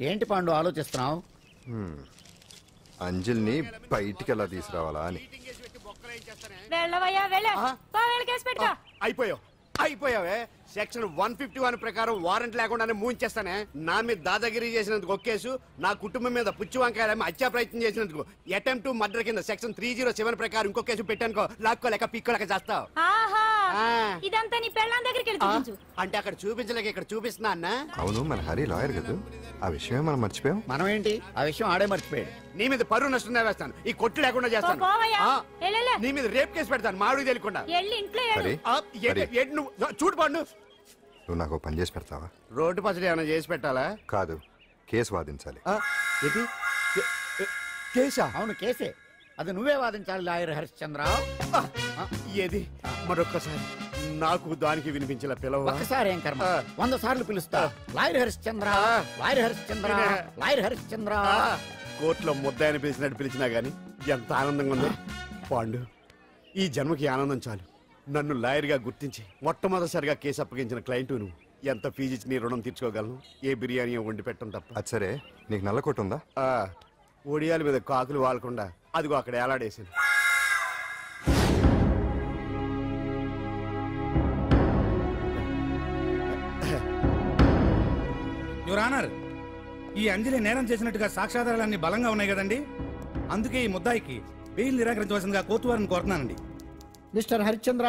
ఏంటి పాండు ఆలోచిస్తున్నావు? అంజలిని బయటికి ఎలా తీసుకురావాలా అని. అయిపోయావే. సెక్షన్ 151 ప్రకారం వారెంట్ లేకుండానే మూయించేస్తానే. నా మీద దాదాగిరి చేసినందుకు ఒక కేసు, నా కుటుంబం మీద పుచ్చి వంకాయలేమో హత్యా ప్రయత్నం చేసినందుకు అటెంప్ట్ టు మర్డర్ కింద సెక్షన్ 307 ప్రకారం ఇంకో కేసు పెట్టానుకో, లాక్కోలేక పిక్కోలేక చేస్తావు. ఇదంతా నీ పెళ్ళాం దగ్గరికి వెళ్ళి చూపించు. అంటే అక్కడ చూపించలేక ఇక్కడ చూపిస్తున్నా అన్న. అవును, మన హరి లాయర్ కదా, ఆ విషయమే మనం మర్చిపోయాం. మనం ఏంటి ఆ విషయం ఆడే మర్చిపోయాడు. నీ మీద పరువు నష్టం వేస్తాను, ఈ కొట్టు లేకుండా చేస్తాను. నీ మీద రేప్ కేసు పెడతాను మామిడికి తెలియకుండా. చూడు పండు, నువ్వు నాకు పని చేసి పెడతావా? రోడ్డు పచ్చడి ఏమైనా చేసి పెట్టాలా? కాదు, కేసు వాదించాలి. కేసా? అవును కేసే, అది నువ్వే వాదించాలి లాయర్ హరిశ్చంద్ర. ఏది మరొక్కసారి నాకు దానికి వినిపించిన పిలవ. ఒక్కసారి ఏం కర్మ, 100 సార్లు పిలుస్తా. Lawyer Harishchandra, lawyer Harishchandra, lawyer Harishchandra. కోర్టులో ముద్దాయని పిలిచినట్టు పిలిచినా గానీ ఎంత ఆనందంగా ఉంది పాండు. ఈ జన్మకి ఆనందం చాలు. నన్ను లాయర్గా గుర్తించి మొట్టమొదటిసారిగా కేసు అప్పగించిన క్లయింట్ నువ్వు. ఎంత ఫీజు ఇచ్చి నీ రుణం తీర్చుకోగలను? ఏ బిర్యానీ వండి పెట్టడం తప్ప. అది సరే, నీకు నల్ల కొట్టు ఉందా? ఒడియాల మీద కాకులు వాలకుండా అదిగో అక్కడ ఏలాడేసింది. యువర్ ఆనర్, ఈ అంజలి నేరం చేసినట్టుగా సాక్ష్యాధారాలన్నీ బలంగా ఉన్నాయి కదండి. అందుకే ఈ ముద్దాయికి బెయిల్ నిరాకరించవలసిందిగా కోర్టు వారిని కోరుతున్నానండి. మిస్టర్ హరిశ్చంద్ర,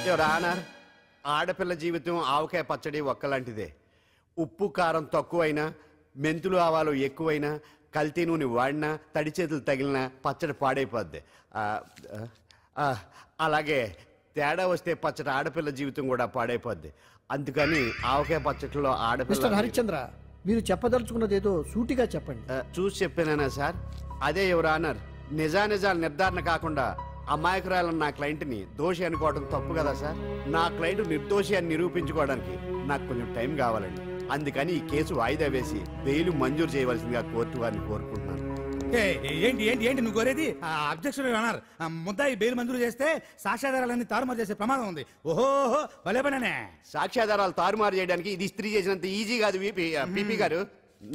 యువర్ ఆనర్, ఆడపిల్ల జీవితం ఆవకాయ పచ్చడి ఒక్కలాంటిదే. ఉప్పు కారం తక్కువైనా, మెంతులు ఆవాలు ఎక్కువైనా, కల్తీ నూనె వాడినా, తడి చేతులు తగిలినా పచ్చడి పాడైపోద్ది. అలాగే తేడా వస్తే పచ్చడి ఆడపిల్ల జీవితం కూడా పాడైపోద్ది. అందుకని ఆవకాయ పచ్చడిలో ఆడపిల్ల. మిస్టర్ హరిశ్చంద్ర, మీరు చెప్పదలుచుకున్నది ఏదో సూటిగా చెప్పండి. చూసి చెప్పానా సార్? అదే యువర్ ఆనర్, నిజానిజాలు నిర్ధారణ కాకుండా అమాయకురాలను నా క్లయింట్ని దోషి అనుకోవడం తప్పు కదా సార్? నా క్లయింట్ నిర్దోషి అని నిరూపించుకోవడానికి నాకు కొంచెం టైం కావాలండి. అందుకని ఈ కేసు వాయిదా వేసి బెయిల్ మంజూరు చేయవలసిందిగా కోర్టు వారిని కోరుకుంటున్నాను. ఏంటి ఏంటి ఏంటి నువ్వు కోరేది? అబ్జెక్షన్ యువర్ ఆనర్, ముద్దాయి బెయిల్ మంజూరు చేస్తే సాక్ష్యాధారాలన్నీ తారుమారు చేసే ప్రమాదం ఉంది. ఓహో భలే పనే. సాక్ష్యాధారాలు తారుమారు చేయడానికి ఇది ఇస్త్రీ చేసినంత ఈజీ కాదు పీపీ గారు.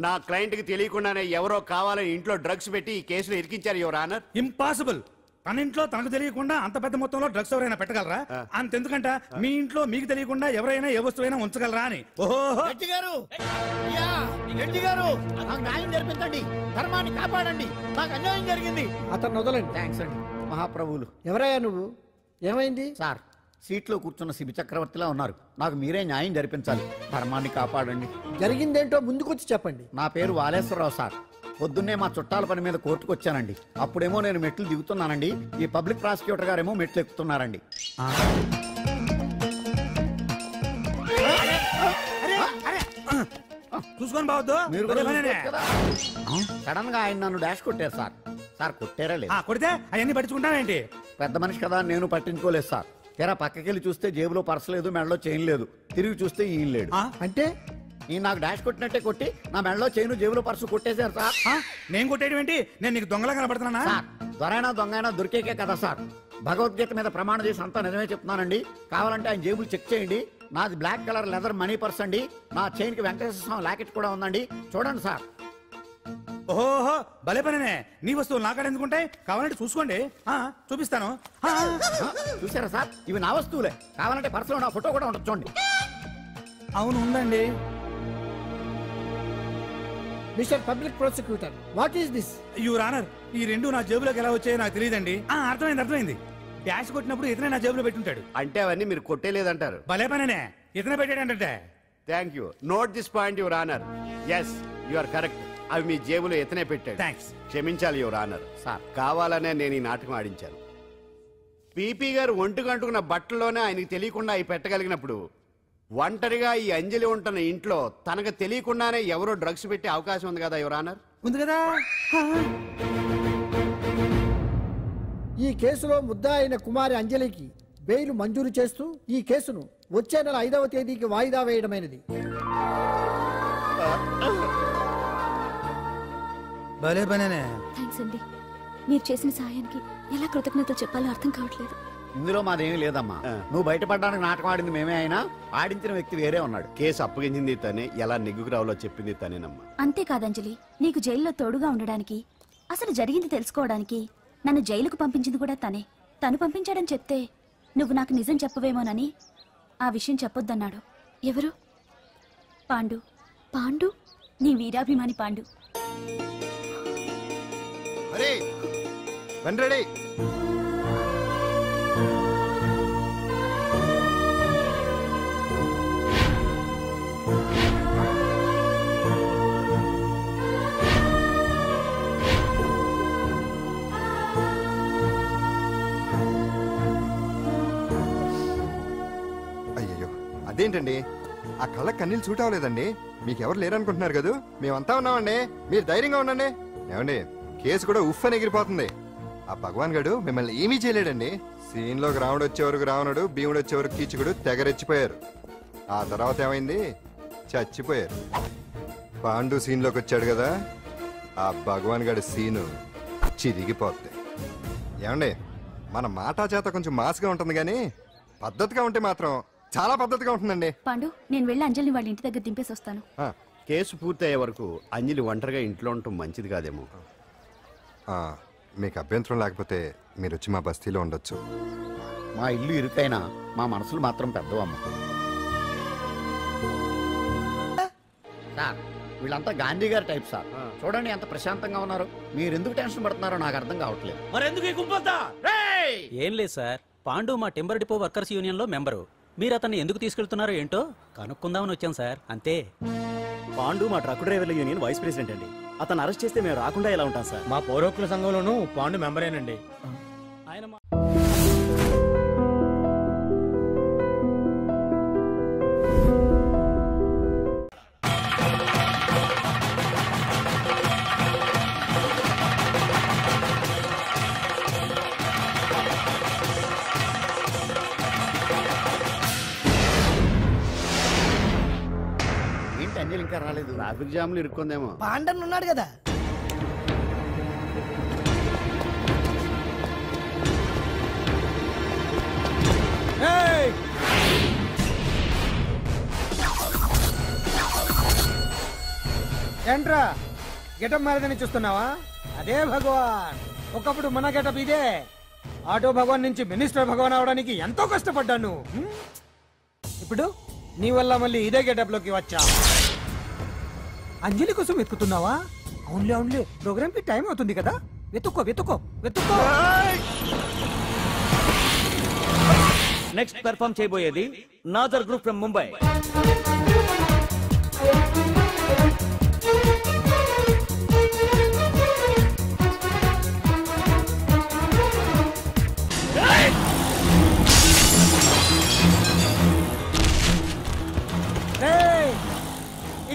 నా క్లయింట్ కి తెలియకుండానే ఎవరో కావాలని ఇంట్లో డ్రగ్స్ పెట్టి ఈ కేసులో ఇరికించారు యువర్ ఆనర్. ఇంపాసిబుల్. తన ఇంట్లో తనకు తెలియకుండా అంత పెద్ద మొత్తంలో డ్రగ్స్ ఎవరైనా పెట్టగలరా? అంతెందుకంట మీ ఇంట్లో మీకు తెలియకుండా ఎవరైనా ఏ వస్తువైనా ఉంచగలరా అని. ఓహో జరిపించండి, ధర్మాన్ని కాపాడండి, నాకు అన్యాయం జరిగింది. అతను వదలండి. థ్యాంక్స్ అండి మహాప్రభువులు. ఎవరయ్యా నువ్వు? ఏమైంది? సార్, సీట్లో కూర్చున్న శిబి చక్రవర్తిలా ఉన్నారు. నాకు మీరే న్యాయం జరిపించాలి, ధర్మాన్ని కాపాడండి. జరిగిందేంటో ముందుకొచ్చి చెప్పండి. నా పేరు వాలేశ్వరరావు సార్. పొద్దున్నే మా చుట్టాల పని మీద కోర్టుకు వచ్చానండి. అప్పుడేమో నేను మెట్లు దిగుతున్నానండి, ఈ పబ్లిక్ ప్రాసిక్యూటర్ గారేమో మెట్లు ఎక్కుతున్నారండి. చూసుకొని బావద్దు. మీరు సడన్ గా ఆయన నన్ను డాష్ కొట్టారు సార్. సార్ కొట్టారా లేదు? కొడితే అవన్నీ పట్టించుకుంటావేంటి? పెద్ద మనిషి కదా, నేను పట్టించుకోలేదు సార్. తెరా పక్కకెళ్ళి చూస్తే జేబులో పర్స్ లేదు, మెడలో చైన్ లేదు. తిరిగి చూస్తే ఈయన లేడు. అంటే ఈయన నాకు డాష్ కొట్టినట్టే కొట్టి నా మెడలో చైన్ జేబులో పర్సు కొట్టేశారు సార్. నేను కొట్టేయడం ఏంటి? నేను నీకు దొంగలా కనబడుతున్నా? సార్, దొరైనా దొంగైనా దొరికేకే కదా సార్. భగవద్గీత మీద ప్రమాణం చేసి అంతా నిజమే చెప్తున్నానండి. కావాలంటే ఆయన జేబులు చెక్ చేయండి. నాది black colour leather money purse అండి. నా చైన్ కి వెంకటేశ్వర స్వామి లాకెట్ కూడా ఉందండి, చూడండి సార్. ఓహో భలే పనే. నీ వస్తువులు నాకాడ ఎందుకుంటాయి? కావాలంటే చూసుకోండి, చూపిస్తాను. చూసారా సార్, ఇవి నా వస్తువులే. కావాలంటే పర్సులో నా ఫోటో కూడా ఉంటుంది, చూడండి. అవును ఉందండి. Mister public prosecutor, what is this? Your honour, ఈ రెండు నా జేబులోకి ఎలా వచ్చాయో నాకు తెలియదండి. అర్థమైంది. డాష్ కొట్టినప్పుడు ఇతనే నా జేబులో పెట్టుంటాడు. అంటే అవన్నీ మీరు కొట్టేలేదంటారు? భలే పనే, ఇతనే పెట్టాడంటే. Thank you. Note this point your honour. Yes, you are correct. అవి మీ జేబులో ఇతనే పెట్టాడు. థ్యాంక్స్. క్షమించాలి యువర్ ఆనర్. సార్, కావాలనే నేను ఈ నాటకం ఆడించాను. పీపీ గారు ఒంటికంటుకున్న బట్టల్లోనే ఆయనకి తెలియకుండా అవి పెట్టగలిగినప్పుడు, ఒంటరిగా ఈ అంజలి ఉంటున్న ఇంట్లో తనకు తెలియకుండానే ఎవరో డ్రగ్స్ పెట్టే అవకాశం ఉంది కదా యువర్ ఆనర్? ఉంది కదా. ఈ కేసులో ముద్దా అయిన కుమారి అంజలికి బెయిల్ మంజూరు చేస్తూ ఈ కేసును వచ్చే నెల 5వ తేదీకి వాయిదా వేయడమైనది. భలే పనే. థ్యాంక్స్ అండి, మీరు చేసిన సహాయానికి ఎలా కృతజ్ఞతలు చెప్పాలో అర్థం కావట్లేదు. ఇందులో మాదేమీ లేదమ్మా. నువ్వు బయటపడడానికి నాటకం ఆడింది మేమే అయినా ఆడించిన వ్యక్తి వేరే ఉన్నాడు. కేసు అప్పగించింది తనే, ఎలా నెగ్గుకు రావాలో చెప్పింది తనేనమ్మా. అంతేకాదు అంజలి, నీకు జైల్లో తోడుగా ఉండడానికి, అసలు జరిగింది తెలుసుకోవడానికి నన్ను జైలుకు పంపించింది కూడా తనే. తను పంపించాడని చెప్తే నువ్వు నాకు నిజం చెప్పవేమోనని ఆ విషయం చెప్పొద్దన్నాడు. ఎవరు? పాండు. పాండు, నీ వీరాభిమాని పాండు. అరే వెండ్రెడీ. అయ్యయ్యో, అదేంటండి ఆ కళ్ళ కన్నీళ్ళు సూట్ అవ్వలేదండి. మీకెవరు లేరనుకుంటున్నారు కదా, మేమంతా ఉన్నామండి. మీరు ధైర్యంగా ఉండండి. ఏమండి, కేసు కూడా ఉఫ్ అని ఎగిరిపోతుంది. ఆ భగవాన్ గడు మిమ్మల్ని ఏమీ చేయలేడండి. సీన్లోకి రావణుడు వచ్చేవరకు రావణుడు, భీముడు వచ్చేవరకు కీచుకుడు తెగరెచ్చిపోయారు. ఆ తర్వాత ఏమైంది? చచ్చిపోయారు. పాండు సీన్లోకి వచ్చాడు కదా, ఆ భగవాన్ గడి సీను చిరిగిపోద్ది. ఏమండి, మన మాటా చేత కొంచెం మాస్గా ఉంటుంది కానీ పద్ధతిగా ఉంటే మాత్రం చాలా పద్ధతిగా ఉంటుందండి. పాండు, నేను వెళ్ళి అంజలిని వాళ్ళ ఇంటి దగ్గర దింపేసి వస్తాను. కేసు పూర్తయ్యే వరకు అంజలి ఒంటరిగా ఇంట్లో ఉండటం మంచిది కాదేమో. మీకు అభ్యంతరం లేకపోతే మీరు వచ్చి మా బస్తీలో ఉండొచ్చు. మా ఇల్లు ఇరుకైనా మా మనసులు మాత్రం పెద్దవమ్మ. సార్, వీళ్ళంతా గాంధీ గారి టైప్ సార్. చూడండి ఎంత ప్రశాంతంగా ఉన్నారు. మీరు ఎందుకు టెన్షన్ పడుతున్నారో నాకు అర్థం కావట్లేదు. మరెందుకు ఈ గుంపంతా? ఏం లేదు సార్, పాండు మా టింబర్ డిపో వర్కర్స్ యూనియన్ లో మెంబరు. మీరు అతన్ని ఎందుకు తీసుకెళ్తున్నారో ఏంటో కనుక్కుందామని వచ్చాం సార్, అంతే. పాండు మా ట్రక్ డ్రైవర్ల యూనియన్ వైస్ ప్రెసిడెంట్ అండి. అతను అరెస్ట్ చేస్తే మేము రాకుండా ఎలా ఉంటాం సార్? మా పౌరోక్తుల సంఘంలోనూ పాండు మెంబరేనండి. ఆయన ఏంటి అంజలి ఇంకా రాలేదు? ట్రాఫిక్ జామ్ లో ఇరుక్కుందేమో. పాండన్ ఉన్నాడు కదా. ఏంట్రా గెటప్ మారదని చూస్తున్నావా? అదే భగవాన్. ఒకప్పుడు మన గెటప్ ఇదే. ఆటో భగవాన్ నుంచి మినిస్టర్ భగవాన్ అవడానికి ఎంతో కష్టపడ్డాను. ఇప్పుడు నీ వల్ల మళ్ళీ ఇదే గెటప్ లోకి వచ్చా. అంజలి కోసం వెతుకుతున్నావా? అవునులే అవునులే, ప్రోగ్రామ్ కి టైం అవుతుంది కదా. వెతుక్కో వెతుక్కో వెతుక్కో. నెక్స్ట్ పెర్ఫామ్ చేయబోయేది నాజర్ గ్రూప్ ఫ్రమ్ ముంబై.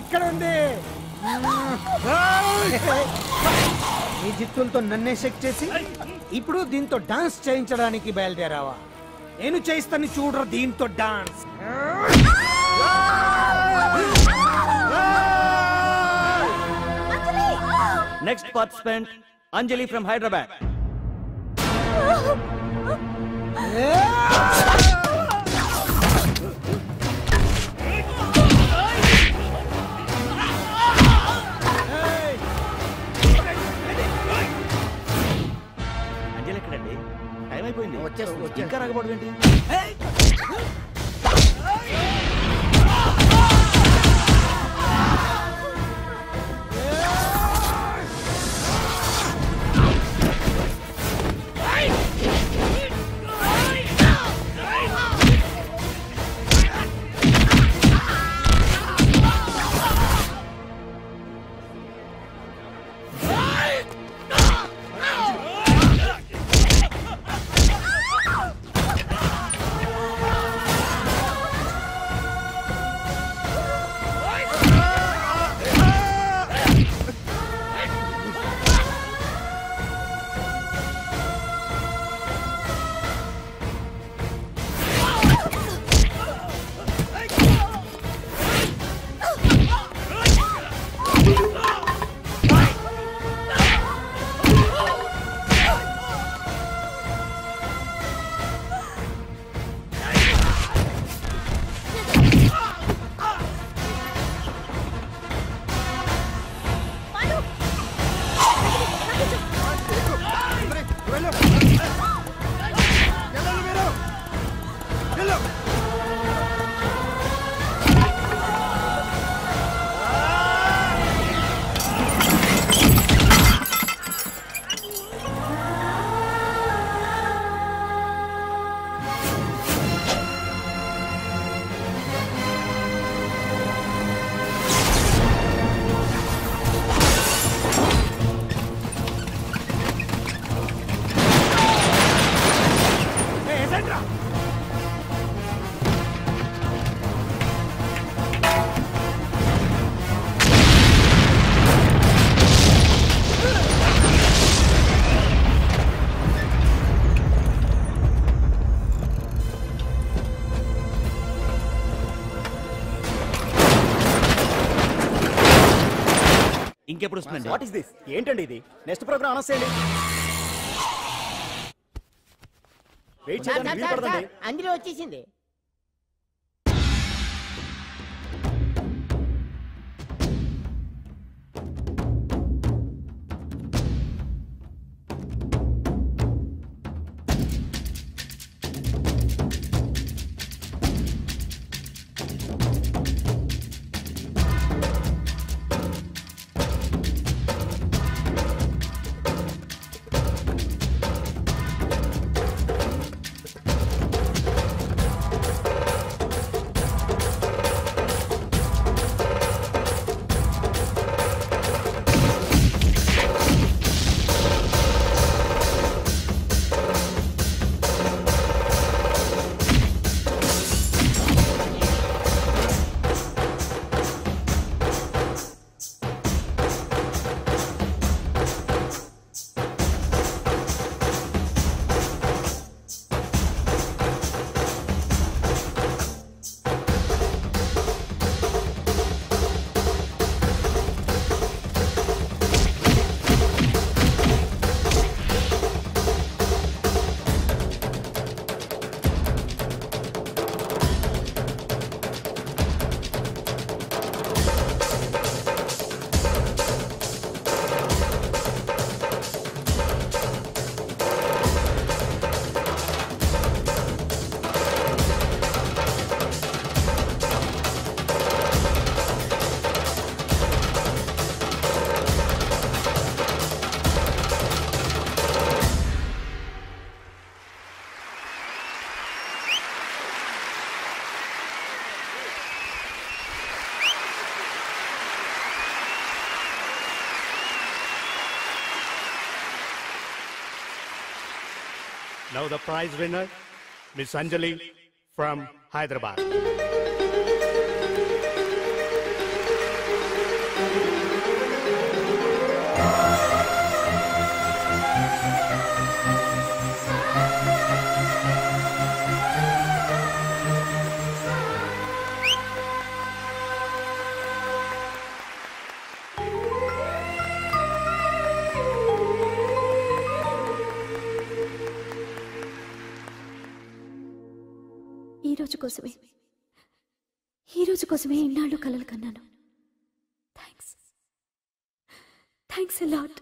ఇక్కడ ఉంది. ఈ జిత్తులతో నన్నే చెక్ చేసి ఇప్పుడు దీంతో డాన్స్ చేయించడానికి బయలుదేరావా? నేను చేయిస్తాను చూడరా దీంతో dance. Next participant Anjali from Hyderabad. Anjali ఎక్కడండి? టైం అయిపోయింది. వచ్చేస్తుంది. ఇంకా రాకపోవడం ఏంటి? ఇంకెప్పుడు వస్తుందండి? What is this? ఏంటండి ఇది? నెక్స్ట్ ప్రోగ్రామ్ అనౌన్స్ చేయండి. వెయిట్ చేయడానికి వీలు పడదండి. అందులో వచ్చేసింది. Now the prize winner, Miss Anjali from Hyderabad. ఈ రోజు కోసమే ఇన్నాళ్ళు కలలు కన్నాను. Thanks a lot.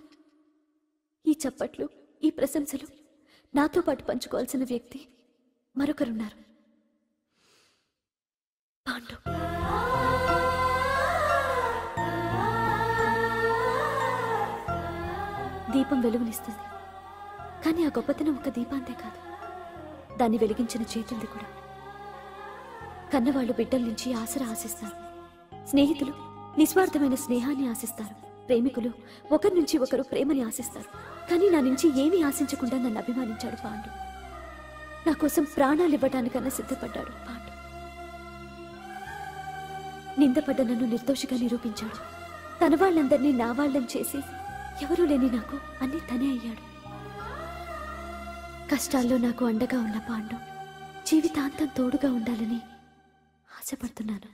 ఈ చప్పట్లు, ఈ ప్రశంసలు నాతో పాటు పంచుకోవాల్సిన వ్యక్తి మరొకరున్నారు. పాండు. దీపం వెలుగునిస్తుంది, కానీ ఆ గొప్పతనం ఒక దీపాంతే కాదు, దాన్ని వెలిగించిన చేతులది కూడా. కన్నవాళ్లు బిడ్డల నుంచి ఆసరా ఆశిస్తారు, స్నేహితులు నిస్వార్థమైన స్నేహాన్ని ఆశిస్తారు, ప్రేమికులు ఒకరి నుంచి ఒకరు ప్రేమని ఆశిస్తారు. కానీ నా నుంచి ఏమీ ఆశించకుండా నన్ను అభిమానించాడు పాండు. నా కోసం ప్రాణాలు ఇవ్వడానికన్నా సిద్ధపడ్డాడు పాండు. నిందపడ్డ నన్ను నిర్దోషిగా నిరూపించాడు. తన వాళ్ళందరినీ నా వాళ్ళని చేసి ఎవరూ లేని నాకు అన్ని తనే అయ్యాడు. కష్టాల్లో నాకు అండగా ఉన్న పాండు జీవితాంతం తోడుగా ఉండాలని ఆశపడుతున్నాను.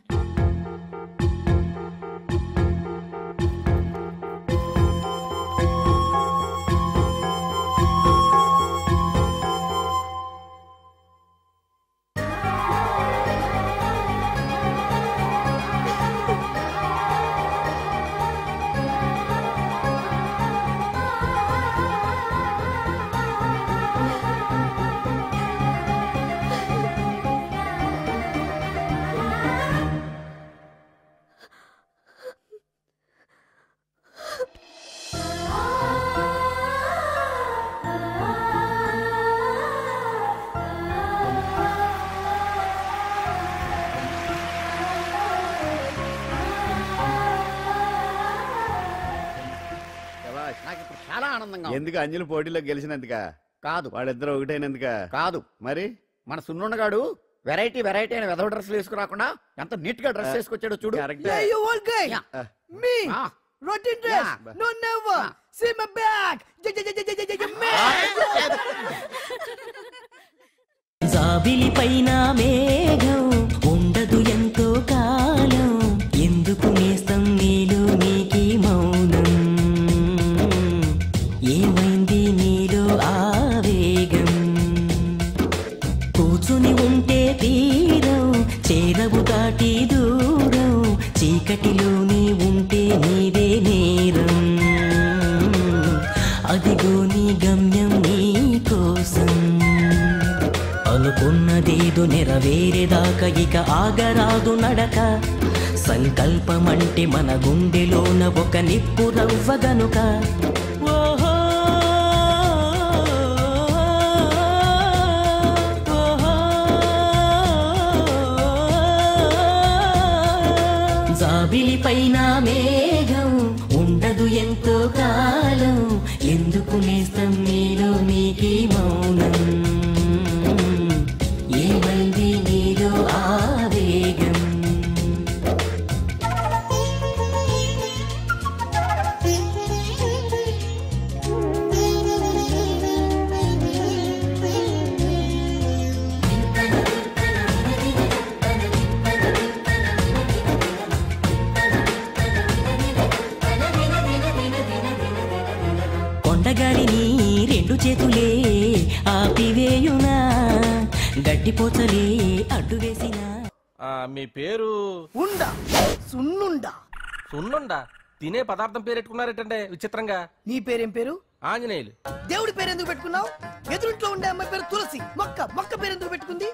చాలా ఆనందంగా. ఎందుకు అంజలి పోటీలో గెలిచినందుక? కాదు. వాళ్ళిద్దరు ఒకటైనందుక? కాదు. మరి మన సున్నుండగాడు వెరైటీ వెరైటీ అయిన వెదవ డ్రెస్లు వేసుకురాకుండా ఎంత నీట్ గా డ్రెస్ వేసుకొచ్చాడో చూడు. Hey, you old guy. Me. Rotten dress. No, never. See my back. జాబిలి పైన మేఘం ఉండదు ఎంతో కాలం, ఎందుకు నేస్తం నీలో నీకి మౌనం, ఏమైంది నీలో ఆవేగం, కూర్చుని ఉంటే తీరం చేరవు దాటి దూరం, చీకటిలోనే ఉంటే నీదే నేరం, అదిగో నీ గమ్యం నీ కోసం, అనుకున్నదేదో నెరవేరేదాకా ఇక ఆగరాదు నడక, సంకల్పమంటే మన గుండెలోన ఒక నిప్పు రవ్వ గనుక, ఓహో జాబిలి పైన మేఘం ఉండదు ఎంతో కాలం, ఎందుకు నేస్తం నీలో నీకి మౌనం, ఏమైంది నీలో ఆవేగం. కొండగాలిని రెండు చేతులే ఆపివేయునా, గడ్డిపోచలే అడ్డు వేసిన. మీ పేరు ఉండా సున్నుండా. సున్నుండా? తినే పదార్థం పేరెట్టుకున్నారేటంటే విచిత్రంగా. నీ పేరేం పేరు? ఆంజనేయులు. దేవుడి పేరు ఎందుకు పెట్టుకున్నావు? ఎదురింట్లో ఉండే అమ్మాయి పేరు తులసి. మొక్క పేరు ఎందుకు పెట్టుకుంది?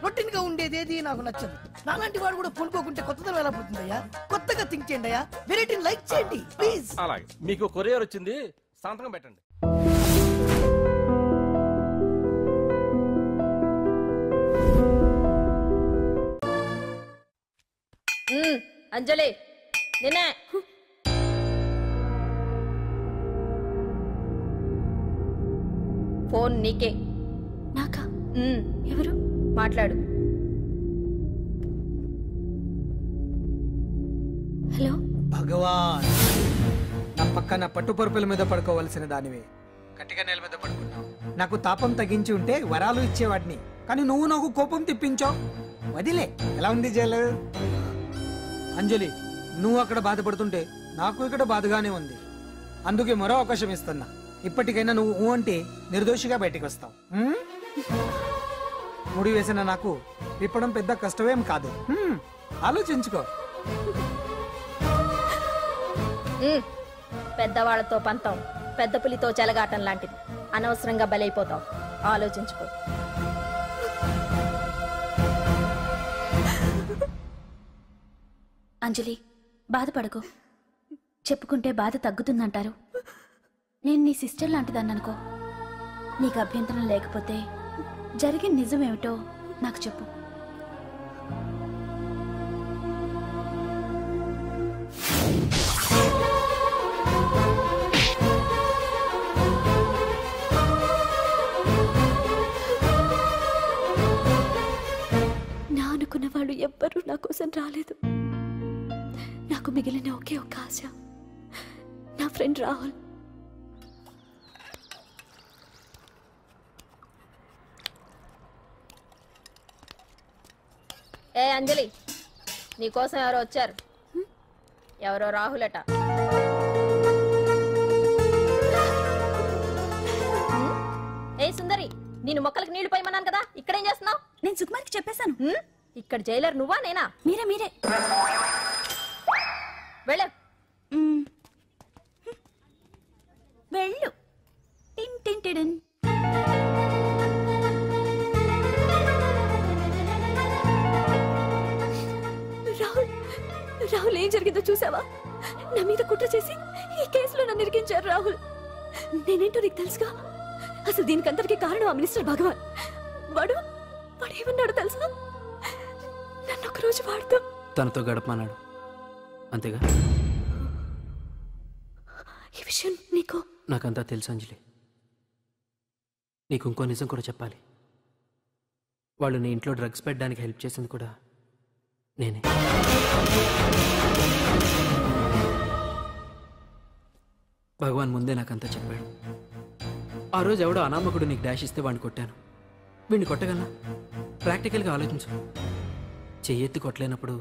రొటీన్ గా ఉండేదేది నాకు నచ్చదు. నాలాంటి వాడు కూడా పూనుకోకుంటే కొత్తదనం ఎలా పుడుతుందయ్యా? కొత్తగా థింక్ చేయండి అయ్యా, వెరైటీని లైక్ చేయండి ప్లీజ్. అలాగే, మీకు కొరియర్ వచ్చింది, సంతకం పెట్టండి. అంజలి నిన్నే. ఫోన్ నీకే. నాకా? ఎవరు? మాట్లాడు. హలో భగవాన్, నా పక్కన పట్టుపరుపుల మీద పడుకోవలసిన దానివే గట్టిగా నేల మీద పడుకున్నావు. నాకు తాపం తగ్గించి ఉంటే వరాలు ఇచ్చేవాడిని, కానీ నువ్వు నాకు కోపం తెప్పించావు. వదిలే. ఎలా ఉంది జైలు? అంజలి, నువ్వు అక్కడ బాధపడుతుంటే నాకు ఇక్కడ బాధగానే ఉంది. అందుకే మరో అవకాశం ఇస్తున్నా. ఇప్పటికైనా నువ్వు అంటే నిర్దోషిగా బయటికి వస్తావు. ముడి వేసిన నాకు విప్పడం పెద్ద కష్టమేం కాదు. ఆలోచించుకో. పెద్దవాళ్లతో పంతం పెద్ద పులితో చెలగాటం లాంటిది. అనవసరంగా బలైపోతావు. ఆలోచించుకో. అంజలి, బాధపడకు. చెప్పుకుంటే బాధ తగ్గుతుందంటారు. నేను నీ సిస్టర్ లాంటిదాన్ని అనుకో. నీకు అభ్యంతరం లేకపోతే జరిగిన నిజమేమిటో నాకు చెప్పు. నా అనుకున్న వాళ్ళు ఎవ్వరూ నా కోసం రాలేదు. నాకు మిగిలిన ఒకే ఒక్క ఆశ నా ఫ్రెండ్ రాహుల్. ఏ అంజలి, నీకోసం ఎవరో వచ్చారు. ఎవరో రాహుల్ అట. ఏ సుందరి, నేను మొక్కలకు నీళ్లు పోయమన్నాను కదా, ఇక్కడేం చేస్తున్నావు? నేను సుకుమార్కి చెప్పేశాను. ఇక్కడ జైలర్ నువ్వా నేనా? మీరే వెళ్ళ. వెళ్ళు. టిన్ టిన్ టిడిన్. రాహుల్, ఏం జరిగిందో చూసావా? నా మీద కుట్ర చేసి ఈ కేసులో నన్ను ఇరికించారు రాహుల్. నేనేంటో నీకు తెలుసుగా. అసలు దీనికంతటికీ కారణం ఆ మినిస్టర్ భగవాన్. వాడు ఏమన్నాడు తెలుసా? నన్ను ఒక రోజు వాడుతూ తనతో గడపమన్నాడు, అంతేగా? ఈ విషయం నీకు? నాకంతా తెలుసు అంజలి. నీకు ఇంకో నిజం కూడా చెప్పాలి. వాళ్ళు నీ ఇంట్లో డ్రగ్స్ పెట్టడానికి హెల్ప్ చేసింది కూడా నేనే. భగవాన్ ముందే నాకంతా చెప్పాడు. ఆ రోజు ఎవడో అనామకుడు నీకు డాష్ ఇస్తే వాడిని కొట్టాను. వీడిని కొట్టగలనా? ప్రాక్టికల్గా ఆలోచించు. చెయ్యెత్తి కొట్టలేనప్పుడు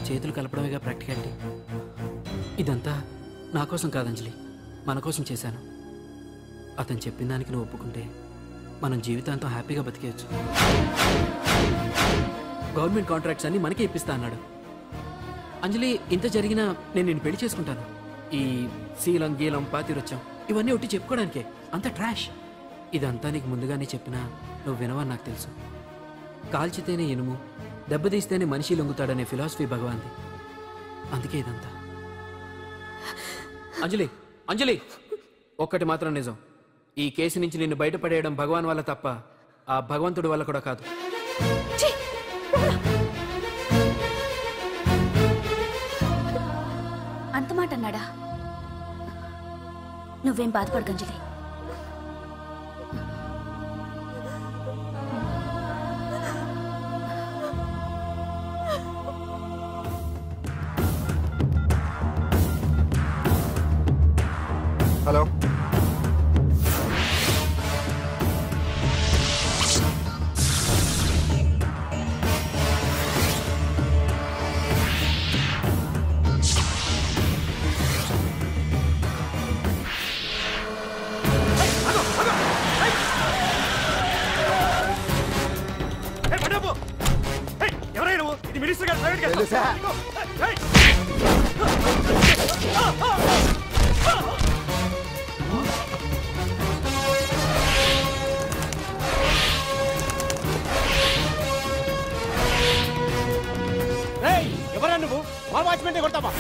చేతులు కలపడమేగా ప్రాక్టికాలిటీ. ఇదంతా నా కోసం కాదు అంజలి, మన కోసం చేశాను. అతను చెప్పిన దానికి నువ్వు ఒప్పుకుంటే మనం జీవితాంతం హ్యాపీగా బతికేయచ్చు. గవర్నమెంట్ కాంట్రాక్ట్స్ అన్ని మనకే ఇప్పిస్తా అన్నాడు. అంజలి, ఇంత జరిగినా నేను నిన్ను పెళ్లి చేసుకుంటాను. ఈ శీలం గీలం పాతిరొచ్చాం ఇవన్నీ ఒట్టి చెప్పుకోవడానికే, అంత ట్రాష్. ఇదంతా నీకు ముందుగానే చెప్పినా నువ్వు వినవని నాకు తెలుసు. కాల్చితేనే ఇనుము, దెబ్బతీస్తేనే మనిషి లొంగుతాడనే ఫిలాసఫీ భగవాన్ది. అందుకే ఇదంతా. అంజలి, అంజలి, ఒక్కటి మాత్రం నిజం, ఈ కేసు నుంచి నిన్ను బయటపడేయడం భగవాన్ వల్ల తప్ప ఆ భగవంతుడి వల్ల కూడా కాదు. అంత మాట అన్నాడా? నువ్వేం బాధపడకు అంజలి. హలో, తెలుసా? ఎవరా నువ్వు? మా వాచ్మెంటే కొడతావా?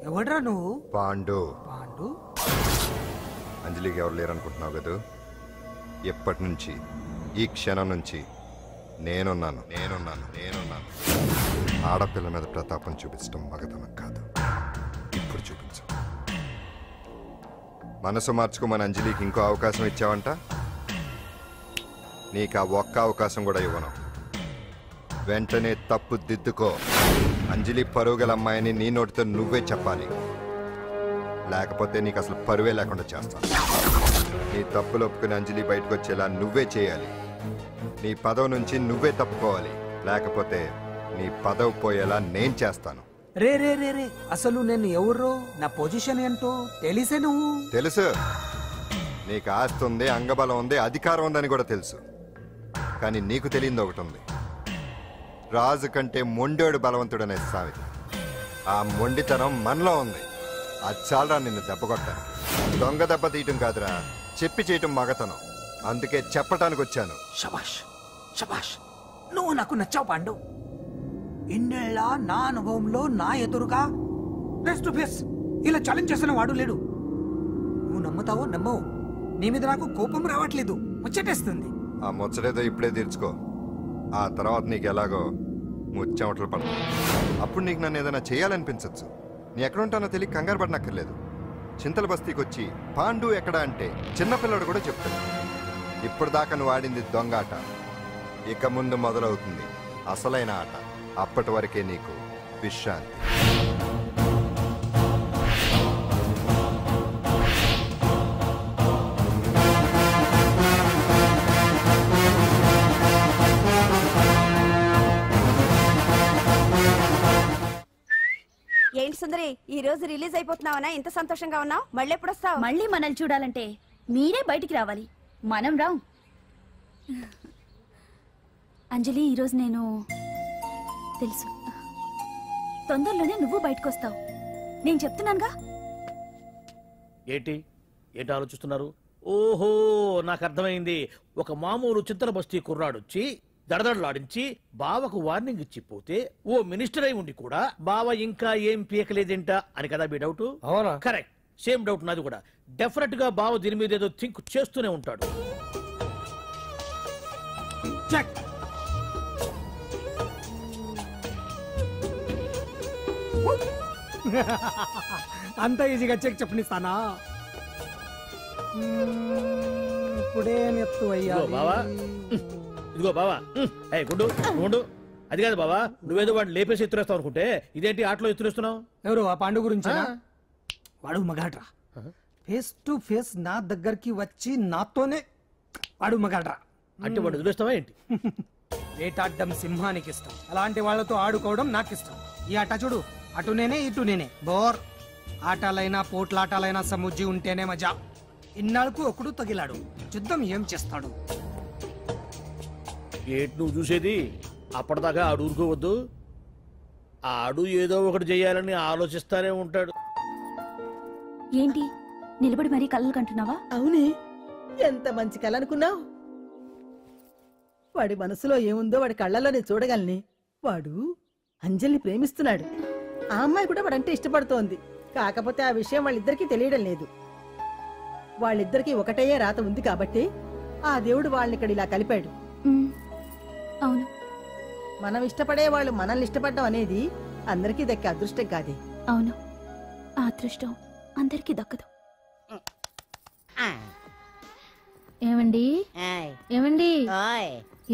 ఎవడ్రా నువ్వు? పాండు. పాండు? అంజలికి ఎవరు లేరనుకుంటున్నావు కదా? ఎప్పటి నుంచి, ఈ క్షణం నుంచి నేనున్నాను. ఆడపిల్ల మీద ప్రతాపం చూపించడం మగతనం కాదు. ఇప్పుడు చూపించు. మనసు మార్చుకోమని అంజలికి ఇంకో అవకాశం ఇచ్చావంట. నీకు ఆ ఒక్క అవకాశం కూడా ఇవ్వను. వెంటనే తప్పు దిద్దుకో. అంజలి పరువుగల అమ్మాయిని నీ నోటితో నువ్వే చెప్పాలి, లేకపోతే నీకు అసలు పరువే లేకుండా చేస్తాను. నీ తప్పులు ఒప్పుకుని అంజలి బయటకు వచ్చేలా నువ్వే చేయాలి. నీ పదవి నుంచి నువ్వే తప్పుకోవాలి, లేకపోతే నీ పదవి పోయేలా నేను చేస్తాను. రే రే రే రే అసలు నేను ఎవరు, నా పొజిషన్ ఏంటో తెలిసే నువ్వు? తెలుసు. నీకు ఆస్తి ఉంది, అంగబలం ఉంది, అధికారం ఉందని కూడా తెలుసు. కానీ నీకు తెలియదు ఒకటి ఉంది. రాజు కంటే మొండోడు బలవంతుడు అనే సామెత. ఆ మొండితనం మనలో ఉంది. అది చాలరా నిన్ను దెబ్బ కొట్టాను. దొంగ దెబ్బ తీయటం కాదురా, చెప్పి చేయటం మగతనం. అందుకే చెప్పటానికి వచ్చాను. శబాష్ శబాష్, నువ్వు నాకు నచ్చావు పాండు. ఇన్నేళ్ళ నా అనుభవంలో నా ఎదురుగా ఫేస్ టు ఫేస్ ఇలా ఛాలెంజ్ చేస్తున్న వాడు లేడు. నువ్వు నమ్ముతావో నమ్మవు, నీ మీద నాకు కోపం రావట్లేదు, ముచ్చటేస్తుంది. ఆ ముచ్చటేదో ఇప్పుడే తీర్చుకో. ఆ తర్వాత నీకు ఎలాగో ముచ్చెమటలు పడతాయి. అప్పుడు నీకు నన్ను ఏదైనా చేయాలనిపించచ్చు. నీ ఎక్కడుంటానో తెలియ కంగారు పడనక్కర్లేదు. చింతల బస్తీకి వచ్చి పాండు ఎక్కడ అంటే చిన్నపిల్లడు కూడా చెప్తాడు. ఇప్పటిదాకా నువ్వు ఆడింది దొంగ ఆట, ఇక ముందు మొదలవుతుంది అసలైన ఆట. అప్పటి వరకే నీకు విశ్రాంతి. ఏంటి సుందరి, ఈ రోజు రిలీజ్ అయిపోతున్నావనా? ఇంత సంతోషంగా ఉన్నావు? మళ్ళీ ఎప్పుడు వస్తావు? మళ్ళీ మనల్ని చూడాలంటే మీరే బయటికి రావాలి, మనం రాం. అంజలి, ఈరోజు నేను తెలుసు, తొందరలోనే నువ్వు బయటకు వస్తావు. నేను చెప్తున్నానుగా. ఏంటి ఏంటి ఆలోచిస్తున్నారు? ఓహో, నాకు అర్థమైంది. ఒక మామూలు చింతల బస్తీ కుర్రాడొచ్చి దడదడలాడించి బావకు వార్నింగ్ ఇచ్చిపోతే ఓ మినిస్టర్ అయి ఉండి కూడా బావ ఇంకా ఏం పీకలేదేంట అని కదా మీ డౌట్? అవునా? కరెక్ట్, సేమ్ డౌట్ నాది కూడా. డెఫినెట్ గా బావ దీని మీద ఏదో థింక్ చేస్తూనే ఉంటాడు. అంత ఈజీగా చెక్ చెప్పనిస్తానా? ఇప్పుడే నెత్తు అయ్యా బావా. ఇదిగో బావా, గుడ్డు గుండు. అది కాదు బావా, నువ్వేదో వాడిని లేపేసి ఎత్తురేస్తావు అనుకుంటే ఇదేంటి ఆటలో ఎత్తురేస్తున్నావు? ఎవరు ఆ పాండు గురించి? వాడు మగాడ్రా. ఫేస్ టు ఫేస్ నా దగ్గరికి వచ్చి నాతోనే వాడు మగాడ్రా. అంటే వాడు వదిలేస్తావా ఏంటి? వేటాడ్డం సింహానికి ఇష్టం, అలాంటి వాళ్ళతో ఆడుకోవడం నాకు ఇష్టం. ఈ ఆట చూడు, అటు నేనే ఇటు నేనే. బోర్. ఆటలైనా పోట్లాటాలైనా సముజ్జి ఉంటేనే మజా. ఇన్నాళ్ళకు ఒకడు తగిలాడు, యుద్ధం ఏం చేస్తాడు? ఏంటి నువ్వు చూసేది? అప్పటిదాకా ఆడు ఊరుకోవద్దు. ఆడు ఏదో ఒకటి చేయాలని ఆలోచిస్తానే ఉంటాడు. ఏంటి నిలబడి మరీ కళ్ళు కంటున్నావా? అవునే, ఎంత మంచి కళ అనుకున్నావు. వాడి మనసులో ఏముందో వాడి కళ్ళలోనే చూడగలని. వాడు అంజలిని ప్రేమిస్తున్నాడు. ఆ అమ్మాయి కూడా వాడంటే ఇష్టపడుతోంది. కాకపోతే ఆ విషయం వాళ్ళిద్దరికీ తెలియడం లేదు. వాళ్ళిద్దరికీ ఒకటయ్యే రాత ఉంది కాబట్టి ఆ దేవుడు వాళ్ళని ఇక్కడ ఇలా కలిపాడు. అవును, మనం ఇష్టపడే వాళ్ళు మనల్ని ఇష్టపడడం అనేది అందరికీ దక్కే అదృష్టం కాదే. అవును, ఆ అదృష్టం అందరికీ దక్కదు. ఏమండి ఏమండి,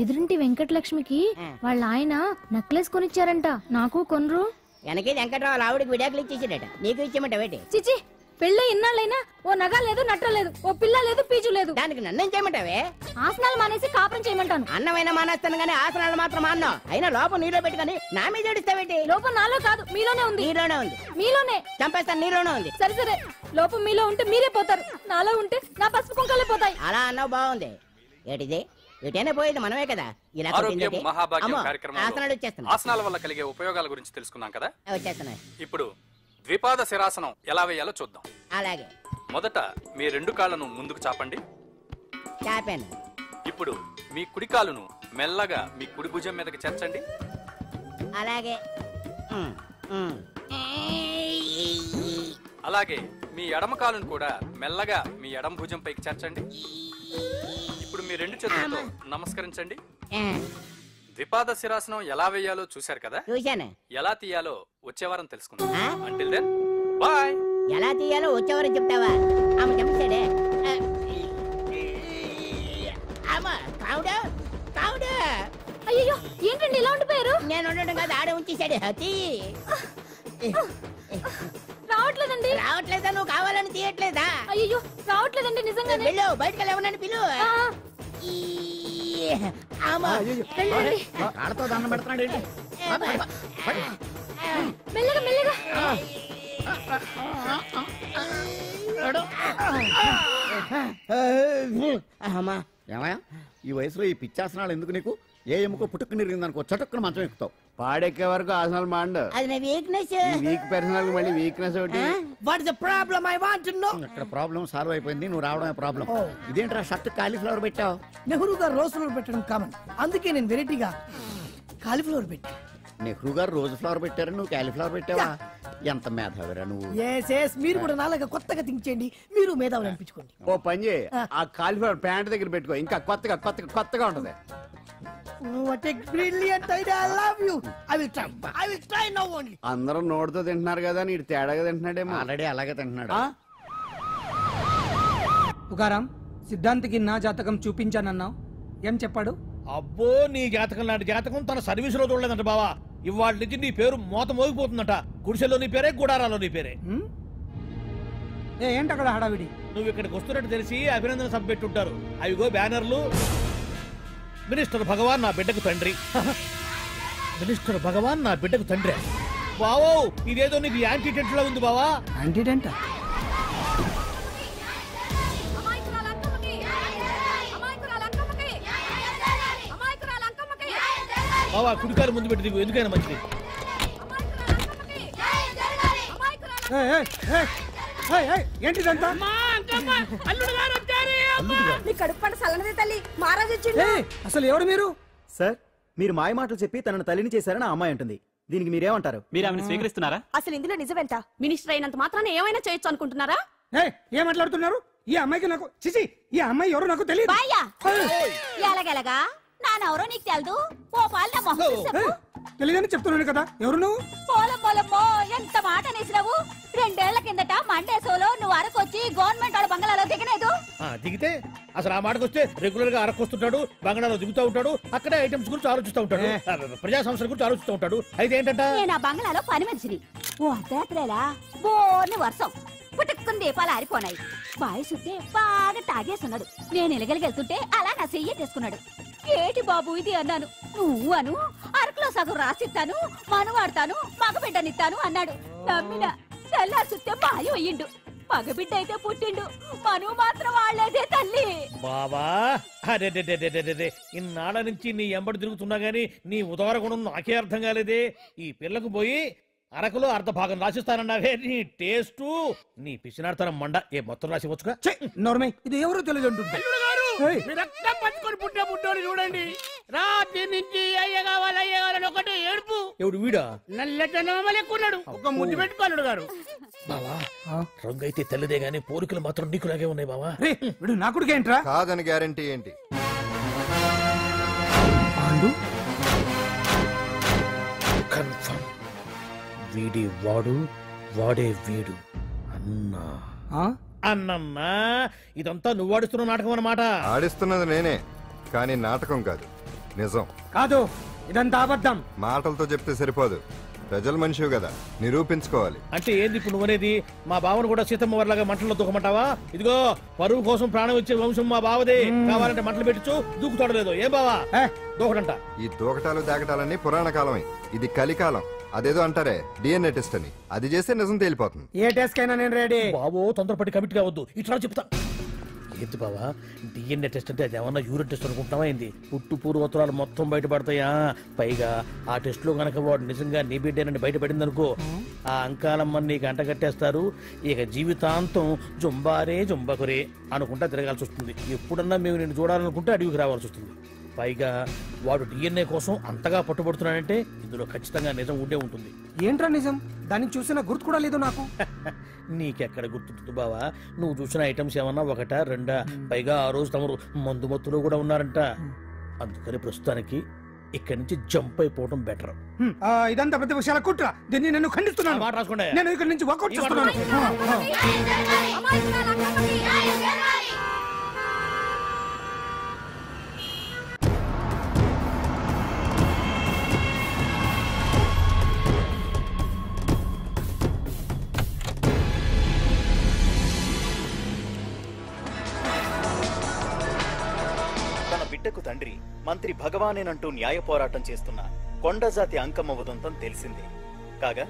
ఎదురింటి వెంకటలక్ష్మికి వాళ్ళ ఆయన నెక్లెస్ కొనిచ్చారంట, నాకు కొనరు. వెనకే వెంకట్రావు ఆవిడకి విడాకులు ఇచ్చేసాడట, నీకు ఇచ్చేమంటావేటి? చిచి, పెళ్ళి ఇన్నాళ్ళైనా ఓ నగ లేదు, నట్ట లేదు, ఓ పిల్ల లేదు, పీచు లేదు. దానికి నన్నేం చేయమంటావే? ఆసనాలు మానేసి కాపురం చేయమంటాను. అన్నమైనా మానేస్తాను గానీ ఆసనాలు మాత్రం మాన్నా. అయినా లోపం నీలో పెట్టుకుని నా మీద ఏడుస్తావేటి? లోపం నాలో కాదు, మీలోనే ఉంది. నీలోనే ఉంది. మీలోనే చంపేస్తాను, నీలోనే ఉంది. సరే సరే, లోపం మీలో ఉంటే మీరే పోతారు, నాలో ఉంటే నా పసుపు కుంకాలే పోతాయి. అలా అన్నావు, బాగుంది. ఏటిది? ఎటైనా పోయేది మనమే కదా. ఇలా ఆరోగ్యం మహాభాగ్యం కార్యక్రమంలో ఆసనాలు వచ్చేస్తున్నాయి. ఆసనాల వల్ల కలిగే ఉపయోగాల గురించి తెలుసుకున్నాం కదా. వచ్చేస్తున్నాయి. ఇప్పుడు ద్విపాద శిరాసనం ఎలా వేయాలో చూద్దాం. అలాగే. మొదట మీ రెండు కాళ్ళను ముందుకు చాపండి. చాపాను. ఇప్పుడు మీ కుడి కాలును మెల్లగా మీ కుడి భుజం మీదకి చేర్చండి. అలాగే. అలాగే మీ ఎడమ కాలును కూడా మెల్లగా మీ ఎడమ భుజం పైకి చేర్చండి. ఇప్పుడు మీ రెండు చేతులతో నమస్కరించండి. ద్విపాద శిరాసనం ఎలా వేయాలో చూశారు కదా. చూశాను. ఎలా తీయాలో వచ్చే వారం తెలుసుకుందాం. Until then bye. ఎలా తీయాలో వచ్చే వారం చెప్తావా? ఆమె చెప్పాడే. అయ్యో, ఏంటండి ఇలా ఉండిపోయారు? నేను ఉండడం కాదు, ఆడే ఉంచేశాడు. హతి రావట్లేదండి. రావట్లేదా? నువ్వు కావాలని తీయట్లేదా? అయ్యో, రావట్లేదండి నిజంగానే. వెళ్ళు, బయటకు వెళ్ళవనండి, పిలు. ఆడతో దండం పెడుతున్నాడు ఏంటి? మెల్లగా మెల్లగా. ఏమయ్యా, ఈ వయసులో ఈ పిచ్చాసనాలు ఎందుకు నీకు? ఏ ఎముకో పుట్టుకు నిరిగిందనుకో చటుక్కున మంచం ఎక్కుతావు. పాడెక్కే వరకు ఆసనాలు మాండు. అది నా వీక్నెస్. వీక్ పర్సనల్ మళ్ళీ వీక్నెస్ ఒకటి. What is the problem? I want to know. ఇక్కడ ప్రాబ్లం సాల్వ్ అయిపోయింది, నువ్వు రావడమే ప్రాబ్లం. ఇదేంట్రా షర్ట్ కాలీఫ్లవర్ పెట్టావు? నెహ్రూ గారు రోజ్ ఫ్లవర్ పెట్టడం కామన్, అందుకే నేను వెరైటీగా కాలీఫ్లవర్ పెట్టా. నెహ్రూ గారు రోజు ఫ్లవర్ పెట్టారు, నువ్వు కాలీఫ్లవర్ పెట్టావా? ఎంత మేధావిరా నువ్వు. మీరు కూడా నాలాగా కొత్తగా థింక్ చేయండి, మీరు మేధావులు అనిపించుకోండి. ఓ పని చేయి, ఆ కాలిఫ్లవర్ ప్యాంట్ దగ్గర పెట్టుకో, ఇంకా కొత్తగా ఉంటది. అందరూ నోటితో తింటున్నారు కదా, నీడు తేడాగా తింటున్నాడేమో. ఆల్రెడీ అలాగే తింటున్నాడు. తుకారాం, సిద్ధాంతికి నా జాతకం చూపించానన్నావు, ఏం చెప్పాడు? అబ్బో, నీ జాతకం లాంటి జాతకం తన సర్వీసులో చూడలేదంట బావా. ఇవాళ నుంచి నీ పేరు మోత మోగిపోతుందట. గుడిసెలో నీ పేరే, గుడారాలో నీ పేరే. ఏంటి అక్కడ హడావిడి? నువ్వు ఇక్కడికి వస్తున్నట్టు తెలిసి అభినందన సభ పెట్టుంటారు. అవిగో బ్యానర్లు. మినిస్టర్ భగవాన్ నా బిడ్డకు తండ్రి. మినిస్టర్ భగవాన్ నా బిడ్డకు తండ్రి. బావో, ఇదేదో నీకు యాంటీటెంట్ లా ఉంది బావా. యాంటీటెంట్? బావా, కుడికారు ముందు పెట్టి దిగు, ఎందుకైనా మంచిది. ఏంటిదంతా? అసలు ఎవరు మీరు? సార్, మీరు మాయ మాటలు చెప్పి తనను తల్లిని చేశారని ఆ అమ్మాయి అంటుంది. దీనికి మీరేమంటారు? మీరు ఆమెను స్వీకరిస్తున్నారా? అసలు ఇందులో నిజమేంట? మినిస్టర్ అయినంత మాత్రాన ఏమైనా చేయొచ్చు అనుకుంటున్నారా? ఏం మాట్లాడుతున్నారు? ఈ అమ్మాయికి నాకు చిచి, ఈ అమ్మాయి ఎవరు నాకు తెలియదు. ఎలాగెలగా నానెవరో నీకు తెలదు. ఓ పాలు నా మొహం చూసి చెప్పు. తెలియదని చెప్తున్నాను కదా, ఎవరు నువ్వు? పోలమ్మో, ఎంత మాట అనేసినావు. 2 ఏళ్ల కిందట మండేసోలో నువ్వు అరకొచ్చి గవర్నమెంట్ వాళ్ళ బంగ్లాలో దిగలేదు. దిగితే అసలు ఆ మాటకు వస్తే రెగ్యులర్ గా అరకొస్తుంటాడు, బంగాళాలో దిగుతూ ఉంటాడు, అక్కడే ఐటమ్స్ గురించి ఆలోచిస్తూ ఉంటాడు, ప్రజా సంస్థల గురించి ఆలోచిస్తూ ఉంటాడు. అయితే ఏంటంటే నేను ఆ బంగ్లాలో పని మనిషిని. ఓ అర్ధరాత్రేలా బోర్ని వర్షం పుట్టుకుని దీపాలు ఆరిపోనాయి. బాయ్ సుత్తే బాగా తాగేస్తున్నాడు. నేను ఎలగలిగెళ్తుంటే అలా నా చెయ్యి తీసుకున్నాడు. ఏటి బాబు ఇది అన్నాను. నువ్వు అను, అరకులో సగం రాసిస్తాను, మనువాడతాను, మగబిడ్డనిస్తాను అన్నాడు. నమ్మిన తెల్లారి సుత్తే బాయ్ అయ్యిండు. మగబిడ్డ అయితే పుట్టిండు, మనువు మాత్రం వాళ్ళేదే తల్లి. బాబా, అరే ఇన్నాళ్ళ నుంచి నీ ఎంబడి తిరుగుతున్నా గానీ నీ ఉదార గుణం నాకే అర్థం కాలేదే. ఈ పిల్లకు పోయి అరకులో అర్ధ భాగం రాసిస్తానన్నావే, నీ టేస్టు, నీ పిచ్చినాడతనం మండ. ఏ మొత్తం రాసి వచ్చుగా. నోర్మై, ఇది ఎవరో తెలియదు అంటుంది. రక్తం పంచుకొని పుట్టే పుట్టోడు చూడండి. రాత్రి నుంచి అయ్య కావాలని ఒకటే ఏడుపు. ఎవడు వీడా? నల్లెక్కున్నాడు, ఒక ముద్దు పెట్టుకోన్నాడు గారు. బావా, రంగు అయితే తెల్లదే గానీ పోలికలు మాత్రం నీకులాగే ఉన్నాయి బావా. వీడు నా కొడుకు ఏంట్రా? కాదని గ్యారంటీ ఏంటి? కన్ఫర్మ్, వీడి వాడు, వాడే వీడు. అన్నా అన్నన్నా, ఇదంతా నువ్వు ఆడిస్తున్న నాటకం అన్నమాట. ఆడిస్తున్నది నేనే, కానీ నాటకం కాదు, నిజం కాదు. ఇదంతా అబద్ధం. మాటలతో చెప్తే సరిపోదు, ప్రజల మనిషివి కదా, నిరూపించుకోవాలి. అంటే ఏంది ఇప్పుడు నువ్వనేది? మా బావను కూడా సీతమ్మ వారిలాగా మంటల్లో దూకమంటావా? ఇదిగో, పరువు కోసం ప్రాణం ఇచ్చే వంశం మా బావదే. కావాలంటే మంటలు పెట్టచ్చు, దూకుతాడు లేదు. ఏం బావా దూకడంట? ఈ దూకటాలు దాకటాలన్నీ పురాణ కాలమే, ఇది కలికాలం. అదేదో అంటారే డిఎన్ఏ టెస్ట్ అని, అది చేస్తే నిజం తేలిపోతుంది. ఏ టెస్ట్ కైనా నేను రెడీ. బాబో, తొందరపడి కమిట్ కావద్దు, ఇట్లా చెప్తా. ఏంటి బావా, డిఎన్ఏ టెస్ట్ అంటే అదేమన్నా యూరిన్ టెస్ట్ అనుకుంటున్నావా ఏంది? పుట్టు పూర్వోత్తరాలు మొత్తం బయటపడతాయా? పైగా ఆ టెస్ట్ లో గనక వాడు నిజంగా నీ బిడ్డేనని బయటపడింది అనుకో, ఆ అంకాలమ్మని నీకు అంటగట్టేస్తారు. ఇక జీవితాంతం జుంబారే జుంబకురే అనుకుంటా తిరగాల్సి వస్తుంది. ఎప్పుడన్నా మేము నేను చూడాలనుకుంటే అడవికి రావాల్సి వస్తుంది. పైగా వాడు డిఎన్ఏ కోసం అంతగా పట్టుబడుతున్నాడంటే ఇందులో ఖచ్చితంగా నిజం ఉండే ఉంటుంది. ఏంట్రా నిజం? దాన్ని చూసిన గుర్తు కూడా లేదు నాకు. నీకెక్కడ గుర్తుంటుంది బావా? నువ్వు చూసిన ఐటమ్స్ ఏమన్నా ఒకటా రెండా? పైగా ఆ రోజు తమరు మందు మత్తులో కూడా ఉన్నారంట. అందుకని ప్రస్తుతానికి ఇక్కడి నుంచి జంప్ అయిపోవడం బెటర్. ఇదంతా పెద్ద విషయాల కుట్ర. దీన్ని నేను ఖండిస్తున్నాను. మాట రాసుకోండి. నేను ఇక్కడి నుంచి వాకౌట్ చేస్తున్నాను. బిడ్డకు తండ్రి మంత్రి భగవానేనంటూ న్యాయ పోరాటం చేస్తున్న కొండజాతి అంకమ్మ ఉదంతం తెలిసిందే. కాగా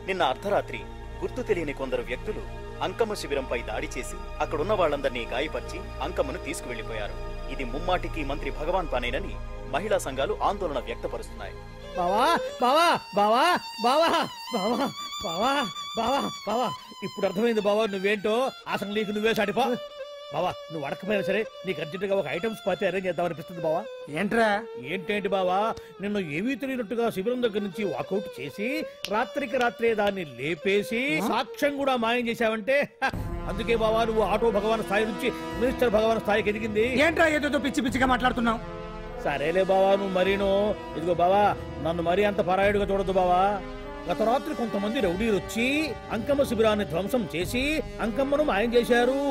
నిన్న అర్ధరాత్రి గుర్తు తెలియని కొందరు వ్యక్తులు అంకమ్మ శిబిరంపై దాడి చేసి అక్కడున్న వాళ్ళందరినీ గాయపరిచి అంకమ్మను తీసుకువెళ్లిపోయారు. ఇది ముమ్మాటికి మంత్రి భగవాన్ పనేనని మహిళా సంఘాలు ఆందోళన వ్యక్తపరుస్తున్నాయి. బావా బావా బావా బావా బావా బావా బావా బావా ఇప్పుడు అర్థమైంది బావా, నువ్వేంటో. అసలు నీకు నువ్వే సాటిపో. బావా నువ్వు అడకపోయినా సరే నీకు అర్జెంటుగా ఒక ఐటమ్స్ పార్టీ అరేంజ్ చేద్దాం అనిపిస్తుంది బావా. ఏంట్రా ఏంటేంటి బావా, నిన్ను ఏమీ తెలియనట్టుగా శిబిరం దగ్గర నుంచి వాకౌట్ చేసి రాత్రికి రాత్రే దాన్ని లేపేసి సాక్ష్యం కూడా మాయం చేశావంటే అందుకే బావా నువ్వు ఆటో భగవాన్ స్థాయి నుంచి మినిస్టర్ భగవాన్ స్థాయికి ఎదిగింది. ఏంట్రా ఏదో పిచ్చి పిచ్చిగా మాట్లాడుతున్నావు? సరేలే బావా నువ్వు మరీను. ఇదిగో బావా నన్ను మరీ అంత పరాయుడుగా చూడద్దు బావా. గత రాత్రి కొంతమంది రౌడీలు వచ్చి అంకమ్మ శిబిరాన్ని ధ్వంసం చేసి అంకమ్మను మాయం చేశారు.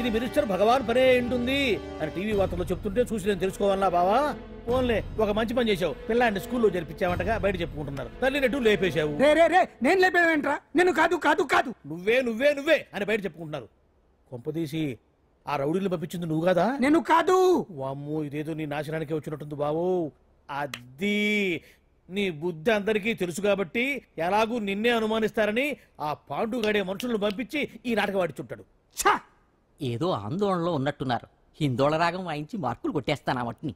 ఇది మినిస్టర్ భగవాన్ పనే ఉంటుంది అని టీవీ వార్తల్లో చెప్తుంటే చూసి నేను తెలుసుకోవాలా బావా. ఓన్లే ఒక మంచి పని చేశావు, పిల్లాన్ని స్కూల్లో జరిపించావంటగా బయట చెప్పుకుంటున్నారు. తల్లినట్టు లేపేశావు. నేను లేపేవేంట్రా? నేను కాదు కాదు కాదు నువ్వే నువ్వే నువ్వే అని బయట చెప్పుకుంటున్నారు. కొంపదీసి ఆ రౌడీలు పంపించింది నువ్వు కదా? నేను కాదు. వామ్మో ఇదేదో నీ నాశనానికి వచ్చినట్టుంది బావు. అది నీ బుద్ధి అందరికీ తెలుసు కాబట్టి ఎలాగూ నిన్నే అనుమానిస్తారని ఆ పాండుగాడే మనుషులను పంపించి ఈ నాటకం ఆడిచుంటాడు. ఏదో ఆందోళనలో ఉన్నట్టున్నారు. హిందోళ రాగం వాయించి మార్కులు కొట్టేస్తాను ఆ మట్టిని.